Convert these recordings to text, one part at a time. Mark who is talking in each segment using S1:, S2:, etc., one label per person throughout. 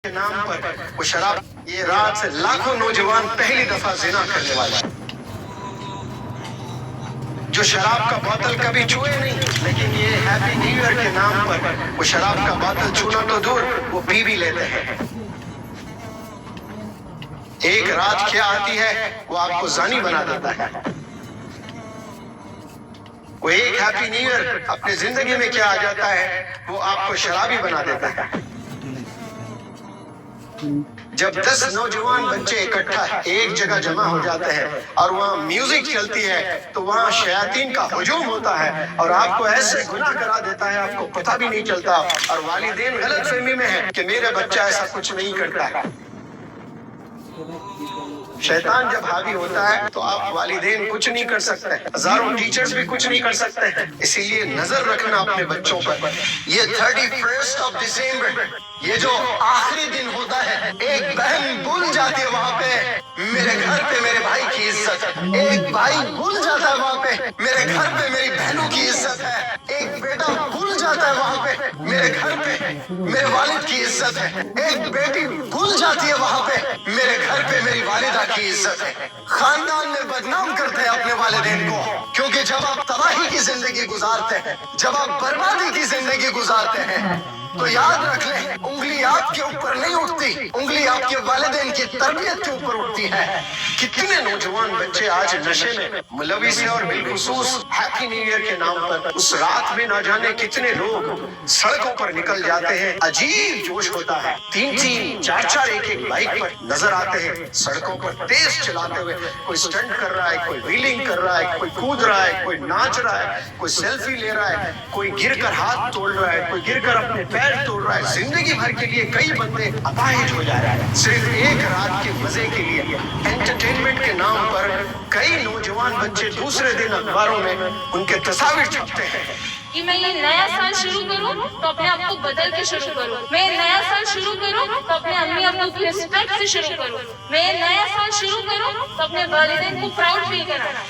S1: کے نام پر وہ شراب، یہ رات سے لاکھوں نوجوان پہلی دفعہ زنا کرنے والے ہیں جو شراب کا بوتل کبھی چھوئے نہیں، لیکن یہ ہیپی نیو ایئر کے نام پر وہ شراب کا بوتل چھونا تو دور، وہ پی بھی لیتے ہیں۔ ایک رات کیا آتی ہے وہ آپ کو زانی بنا دیتا ہے۔ وہ ایک ہیپی نیو ایئر اپنی زندگی میں کیا آ جاتا ہے وہ آپ کو شرابی بنا دیتا ہے۔ جب 10 نوجوان بچے اکٹھا ایک جگہ جمع ہو جاتے ہیں اور وہاں میوزک چلتی ہے تو وہاں شیاطین کا ہجوم ہوتا ہے اور آپ کو ایسے گناہ کرا دیتا ہے آپ کو پتہ بھی نہیں چلتا، اور والدین غلط فہمی میں ہیں کہ میرا بچہ ایسا کچھ نہیں کرتا ہے۔ شیطان جب حاوی ہوتا ہے تو آپ والدین کچھ نہیں کر سکتے، ہزاروں ٹیچرز بھی کچھ نہیں کر سکتے ہیں۔ اسی لیے نظر رکھنا اپنے بچوں پر۔ یہ 31 دسمبر، یہ جو آخری دن ہوتا ہے، ایک بہن بھول جاتی ہے وہاں پہ میرے گھر پہ میرے بھائی کی عزت ہے، ایک بھائی بھول جاتا ہے وہاں پہ میرے گھر پہ میری بہنوں کی عزت ہے، ایک بیٹا بھول جاتا ہے وہاں پہ میرے گھر پہ میرے والد کی عزت ہے، ایک بیٹی بھول جاتی ہے وہاں پہ میرے گھر پہ میری والدہ کی عزت ہے۔ خاندان میں بدنام کرتے ہیں اپنے والدین کو، کیونکہ جب آپ تباہی کی زندگی گزارتے ہیں، جب آپ بربادی کی زندگی گزارتے ہیں تو یاد رکھ لیں انگلی آپ کے اوپر نہیں اٹھتی، انگلی آپ کے والدین کی تربیت کے اوپر اٹھتی ہے۔ کتنے نوجوان بچے آج نشے میں ملوث ہیں، اور بالخصوص ہیپی نیو ایئر کے نام پر اس رات میں نہ جانے کتنے لوگ سڑکوں پر نکل جاتے ہیں۔ عجیب جوش ہوتا ہے، 3 4 ایک بائک پر نظر آتے ہیں سڑکوں پر تیز چلاتے ہوئے، کوئی سٹنٹ کر رہا ہے، کوئی ویلنگ کر رہا ہے، کوئی کود رہا ہے، کوئی ناچ رہا ہے، کوئی سیلفی لے رہا ہے، کوئی گر کر ہاتھ توڑ رہا ہے، کوئی گر کر اپنے پیر توڑ رہا ہے۔ زندگی بھر کے لیے کئی بندے اپاہج ہو جا رہے ہیں صرف ایک رات کے مزے کے لیے۔ انٹرٹینمنٹ کے نام پر کئی نوجوان بچے دوسرے دن اخباروں میں ان کے تصاویر چھپتے ہیں
S2: کہ میں یہ نیا سال شروع کروں تو اپنے آپ کو بدل کے شروع کروں، میں نیا سال شروع کروں تو اپنے امی ابو کی رسپیکٹ سے شروع کروں، میں نیا سال شروع کروں تو اپنے والدین کو پراؤڈ فیل کرانا۔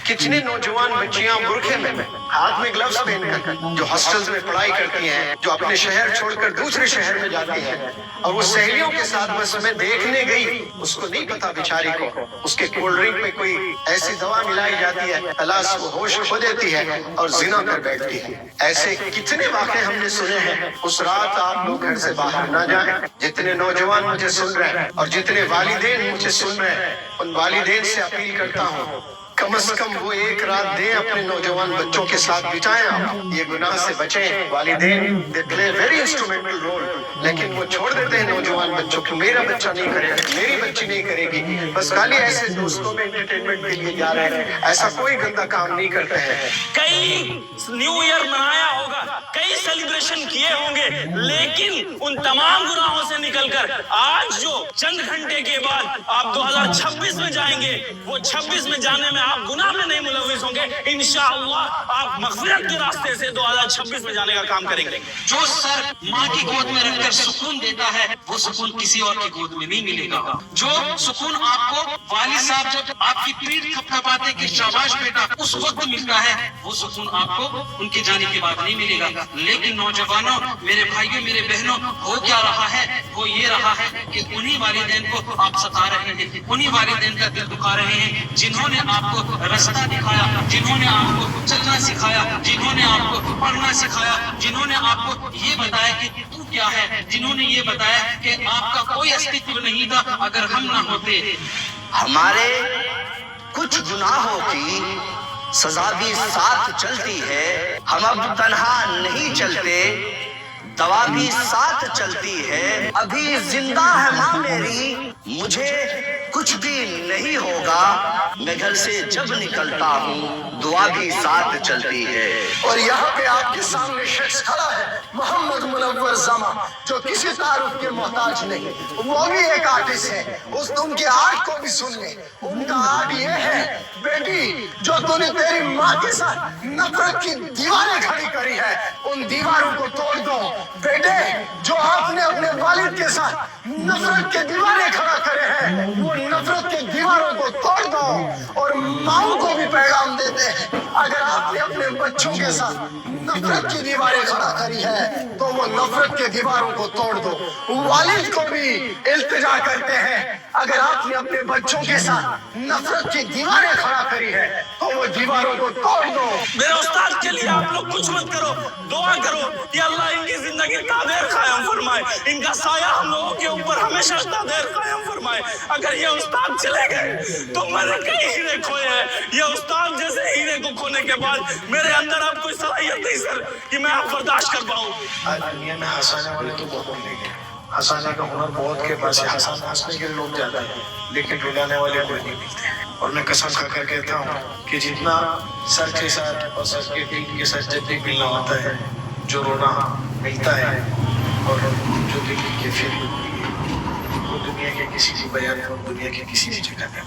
S1: کتنی نوجوان بچیاں برقعے میں ہاتھ میں گلوز پہن کر جو ہاسٹلز میں پڑھائی کرتی ہیں، جو اپنے شہر چھوڑ کر دوسرے شہر میں جاتی ہیں، اور وہ سہیلیوں کے ساتھ بس میں دیکھنے گئی، اس کو نہیں پتا بیچاری کو اس کے کولڈ ڈرنک میں کوئی ایسی دوا ملائی جاتی ہے، خلاص وہ ہوش کھو دیتی ہے اور زنا کر بیٹھتی ہے۔ ایسے کتنے واقعے ہم نے سنے ہیں۔ اس رات آپ لوگ گھر سے باہر نہ جائیں۔ جتنے نوجوان مجھے سن رہے ہیں اور جتنے والدین مجھے سن رہے ہیں، ان والدین سے اپیل کرتا ہوں کم از کم وہ ایک رات دیں اپنے نوجوان بچوں کے ساتھ بتائیں، آپ یہ گناہ سے بچیں۔ والدین دے پلے ویری انسٹرومنٹل رول، لیکن وہ چھوڑ دیتے ہیں نوجوان بچوں کو، میرا بچہ نہیں کرے گا، میری بچی نہیں کرے گی، بس خالی ایسے دوستوں میں انٹرٹینمنٹ کے لیے جا رہے ہیں، ایسا کوئی گندا کام نہیں کرتے ہیں۔
S3: کئی نیو ایئر منایا ہوگا، کئی سیلیبریشن کیے ہوں گے، لیکن ان تمام گناہوں سے نکل کر آج جو چند گھنٹے کے بعد آپ 2026 میں جائیں گے، وہ 26 میں جانے میں آپ گناہ میں نہیں ملوث ہوں گے، انشاءاللہ آپ مغفرت کے راستے سے 2026 میں جانے کا کام کریں گے۔
S4: جو سر ماں کی گود میں رکھ کر سکون دیتا ہے وہ سکون کسی اور کی گود میں نہیں ملے گا۔ جو سکون آپ کو والد صاحب جب آپ کی پیٹھ تھپتھپاتے کہ شاباش بیٹا اس وقت ملتا ہے، وہ سکون آپ کو ان کے جانے کے بعد نہیں ملے گا۔ لیکن نوجوانوں، میرے بھائیوں، میرے بہنوں، ہو کیا رہا ہے؟ وہ یہ رہا ہے کہ انہی والدین کو آپ ستا رہے ہیں، انہی والدین کا دل دکھا رہے ہیں جنہوں نے آپ کو رستہ دکھایا، جنہوں نے آپ کو چلنا سکھایا، جنہوں نے آپ کو پڑھنا سکھایا، جنہوں نے آپ کو یہ بتایا کہ تو کیا ہے، جنہوں نے یہ بتایا کہ آپ کا کوئی استعمال نہیں تھا اگر ہم نہ ہوتے۔
S5: ہمارے کچھ گناہوں کی سزا بھی ساتھ چلتی ہے، ہم اب تنہا نہیں چلتے، دوا بھی ساتھ چلتی ہے۔ ابھی زندہ ہے ماں میری، مجھے کچھ بھی نہیں ہوگا، میں گھر سے جب نکلتا ہوں دعا بھی ساتھ چلتی ہے۔
S1: اور یہاں پہ آپ کے سامنے شخص کھڑا ہے محمد منور زماں، جو کسی تعارف کے محتاج نہیں، وہ بھی ایک آرٹسٹ ہے، ان کے آرٹ کو بھی سن لیں۔ ان کا آرٹ یہ ہے، بیٹی جو تو نے تیری ماں کے ساتھ نفرت کی دیواریں کھڑی کری ہے ان دیواروں کو توڑ دو۔ بیٹے جو آپ نے اپنے والد کے ساتھ نفرت کے دیواریں کھڑا کرے ہیں وہ نفرت کے دیواروں کو توڑ دو۔ اور ماؤں کو بھی پیغام دیتے ہیں، اگر آپ نے اپنے بچوں کے ساتھ نفرت کی دیواریں کھڑا کری ہے تو وہ نفرت کے دیواروں کو توڑ دو۔ والد کو بھی التجا کرتے ہیں، اگر آپ نے اپنے بچوں کے ساتھ نفرت کی دیواریں کھڑا کری ہے تو وہ دیواروں کو توڑ دو۔
S3: میرے استاد کے لیے آپ لوگ کچھ مت کرو، دعا کرو کہ اللہ ان کی زندگی تابیر قائم فرمائے، ان کا سایہ ہم لوگوں کے اوپر ہمیشہ تابیر قائم فرمائے۔ اگر یہ استاد چلے گئے تو میں نے کئی ہیرے کھوئے ہیں، یہ استاد جیسے ہیرے کو کھونے کے بعد میرے اندر اب کوئی صلاحیت نہیں سر کہ میں آپ برداشت کر پاؤں۔
S6: آج دنیا میں ہنسانے والے تو بہت ملیں گے، ہنسانے کا ہنر بہت کے پاس ہے، ہنسنے کے لوگ زیادہ ہیں لیکن رلانے والے کوئی نہیں ملتے۔ اور میں قسم کھا کر کہتا ہوں کہ جتنا سر کے ساتھ اور سر کے پیٹ کے ساتھ جب بھی ملنا ہوتا ہے، جو رونا ملتا ہے اور جو دل کی کیفیت ہوتی ہے وہ دنیا کے کسی بھی بیان اور دنیا کے کسی بھی جگہ پہ